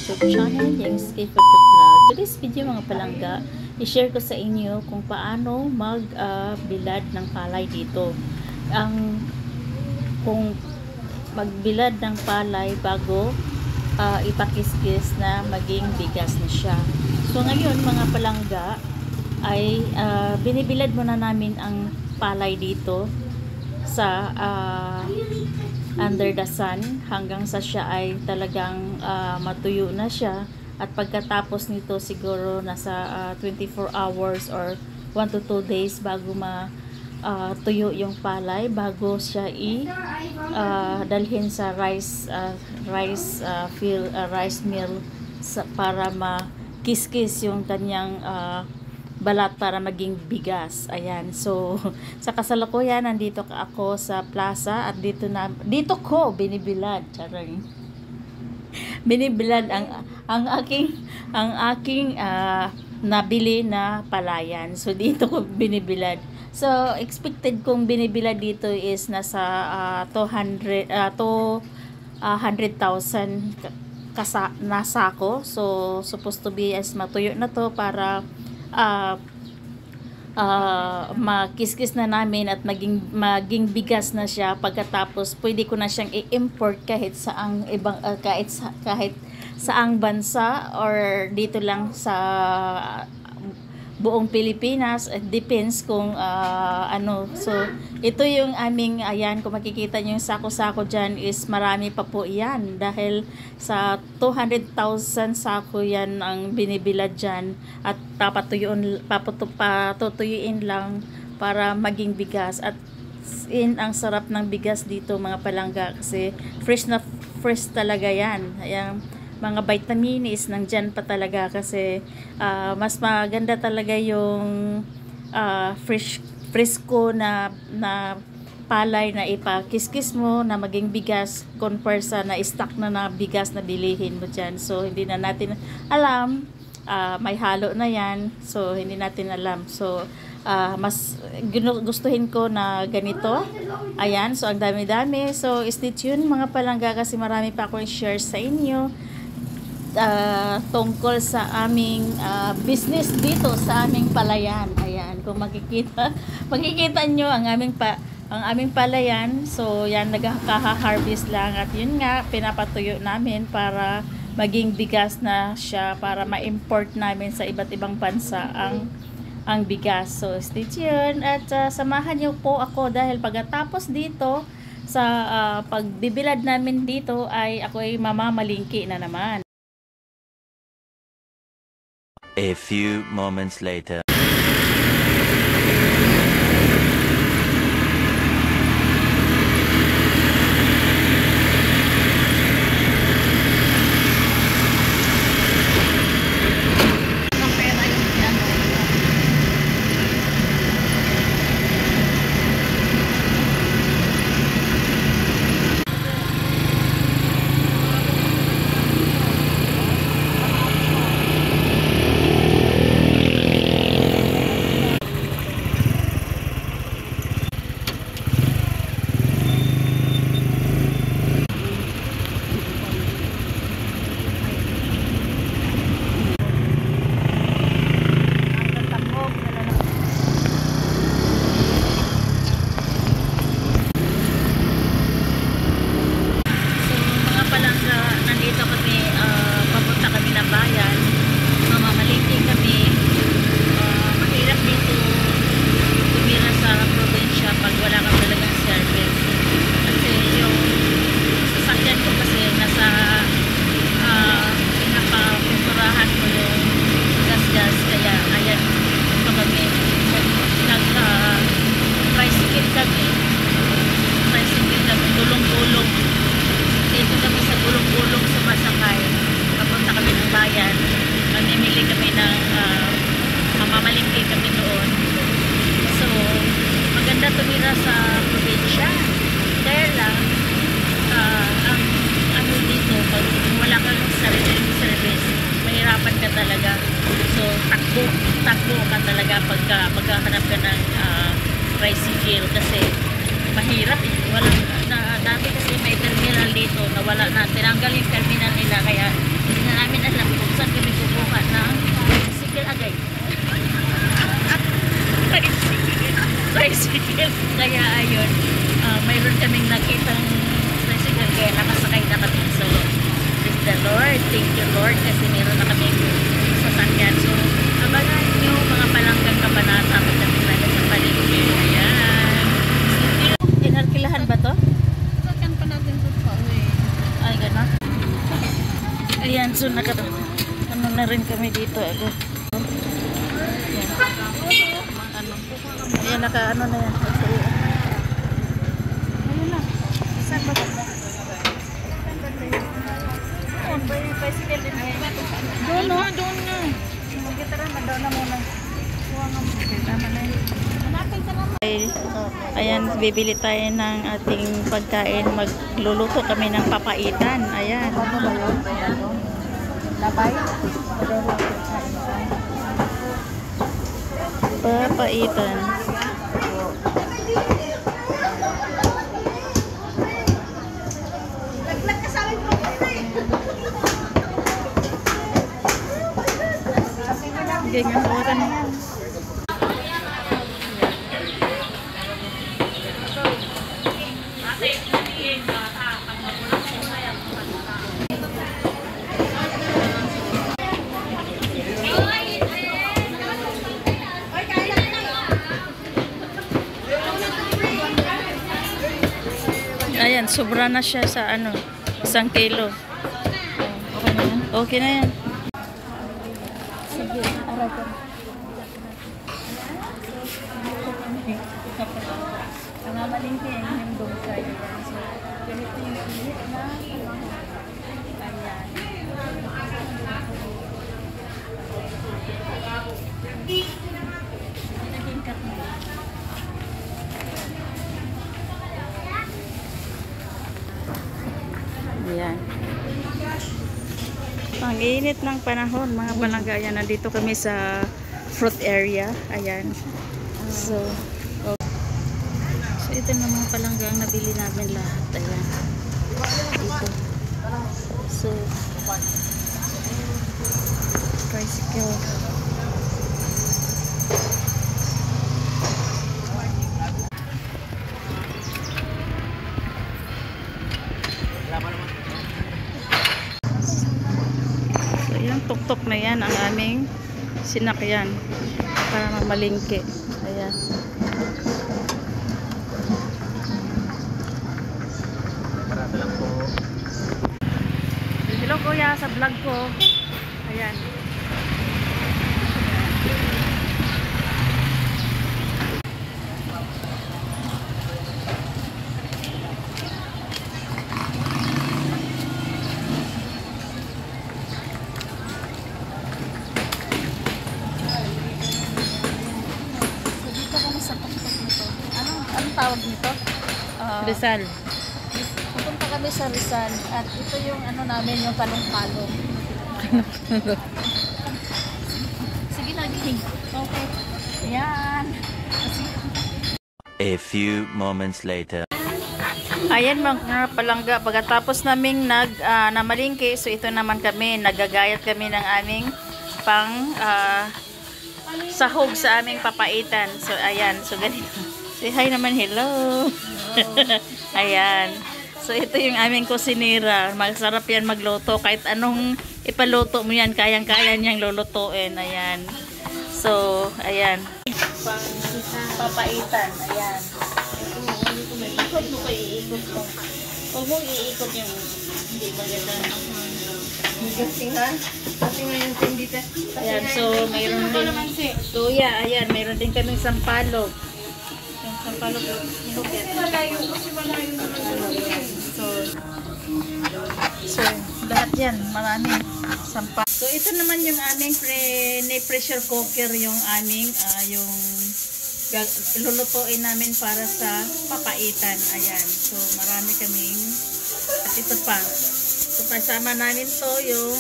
YouTube channel, yung Escape for Trip Vlog. Today's video mga palangga, i-share ko sa inyo kung paano magbilad ng palay dito. Kung magbilad ng palay bago ipakiskis na maging bigas na siya. So ngayon mga palangga ay binibilad muna namin ang palay dito sa under the sun hanggang sa siya ay talagang matuyo na siya, at pagkatapos nito siguro nasa 24 hours or 1 to 2 days bago tuyo yung palay, bago siya dalhin sa rice mill para makiskis yung kanyang balat para maging bigas. Ayan. So, sa kasalukuyan, nandito ako sa plaza at dito ko binibilad. Charang. Binibilad ang aking nabili na palayan. So, dito ko binibilad. So, expected kong binibilad dito is nasa 200,000 na sako. So, supposed to be as matuyo na to para makiskis na namin at maging bigas na siya. Pagkatapos pwede ko na siyang i-import kahit saang ibang kahit saang bansa or dito lang sa buong Pilipinas. It depends kung so ito yung aming, ayan, kung makikita nyo yung sako-sako dyan is marami pa po yan dahil sa 200,000 sako yan ang binibilad dyan, at patutuyuin lang para maging bigas. At ang sarap ng bigas dito mga palangga kasi fresh na fresh talaga yan. Ayan, mga vitamins nandyan pa talaga kasi mas maganda talaga yung fresco na palay na ipakiskis mo na maging bigas compare sa na-stock na bigas na bilihin mo dyan. So hindi na natin alam, may halo na yan, so hindi natin alam. So mas gustuhin ko na ganito. Ayan, so ang dami-dami. So stay tuned mga palangga kasi marami pa akong share sa inyo tungkol sa aming business dito sa aming palayan. Ayan, kung makikita nyo ang aming palayan. So yan, nagkaka-harvest lang, at yun nga pinapatuyo namin para maging bigas na siya para ma-import namin sa iba't ibang bansa ang bigas. So stay tuned at samahan niyo po ako dahil pagkatapos dito sa pagbibilad namin dito ay ako'y mamamalingki na naman. A few moments later. Mamamalingki kami doon. So maganda tumira sa probinsya dahil lang ang ano dito, pag wala kang sariling service, mahirapan ka talaga. So takbo ka talaga pagka maghahanap ka ng tricycle kasi mahirap eh. Dati kasi may terminal dito na wala na, tinanggal yung terminal nila, kaya hindi na namin Kaya ayun, mayroon kaming nakitang tricycle kaya nakasakay na kami. So, praise the Lord. Thank you Lord kasi meron na kaming sasakyan. So, abangan nyo mga palanggang kabanata pagdating namin sa palengke. Ayan. Inarkilahan ba to? Sasakyan pa natin ito pa uwi. Ay, gano'n. Ayan, so ano na rin kami dito. Ayan. Ano. Ayan, naka-ano na yan. Ayun na. Saan ba? Doon ba yung bicycle din? Doon na. Doon na. Magkitara na doon na muna. Huwag nga mo. Tama na yun. Hanapin ka naman. Ayan, bibili tayo ng ating pagkain. Magluluto kami ng papaitan. Ayan. Ano ba yun? Labay? Papaitan. Ganyan, tawagan mo. Ayan, sobra na siya sa ano, 1 kilo. Okay na yan? Okay na yan. Sige, aral ko. Ang mamalingki ay yung dungkay. So, ganito yung init na. Ayan. Naging cut mo. Ayan. Ang init ng panahon, mga palangga. Ayan, nandito kami sa fruit area. Ayan. So, so ito na mga palangga ang nabili namin lahat. Ayan. Dito. So, tricycle. So, yung tuktok na yan ang aming sinakyan para mamalingke. Ayan. Hello kuya, sa vlog ko. Ayan. So dito kami sa tuktok nito. Anong tawag nito? Rizal. Pupunta kami sa Rizal at ito yung ano namin, yung kalong-kalong. Sige lagi. Okay. Ayan. A few moments later. Ayan mga palangga, pagkatapos naming namalingki, so ito naman kami, nagagayat kami ng aming pang sahog sa aming papaitan. So ayan, so ganito. Say hi naman, hello. Ayan. So ito yung aming kusinira. Masarap yan magluto. Kahit anong ipaluto mo yan, kayang-kaya niyang lulutuin. Ayan. So, ayan. Pang papaitan. Ayan. Ikot mo kayo, iikot mo. Huwag mo iikot yung hindi maganda. Tingnan. Kasi ngayon dito. Ayan, so mayroon din luya. Ayan, mayroon din kaming sampalog. Yung sampalog. Malayo naman. So, lahat yan. Marami. Sampa. So, ito naman yung aming pressure cooker, yung aming, yung lulutuin namin para sa papaitan. Ayan. So, marami kaming, at ito pa. So, kasama namin to yung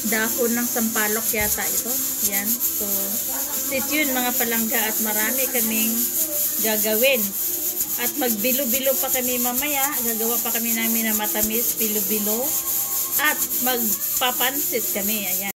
dahon ng sampalok yata ito. Ayan. So, stay tuned mga palangga at marami kaming gagawin. At magbilo-bilo pa kami mamaya. Gagawa pa kami namin na matamis, bilo-bilo. At magpapansit kami. Ayan.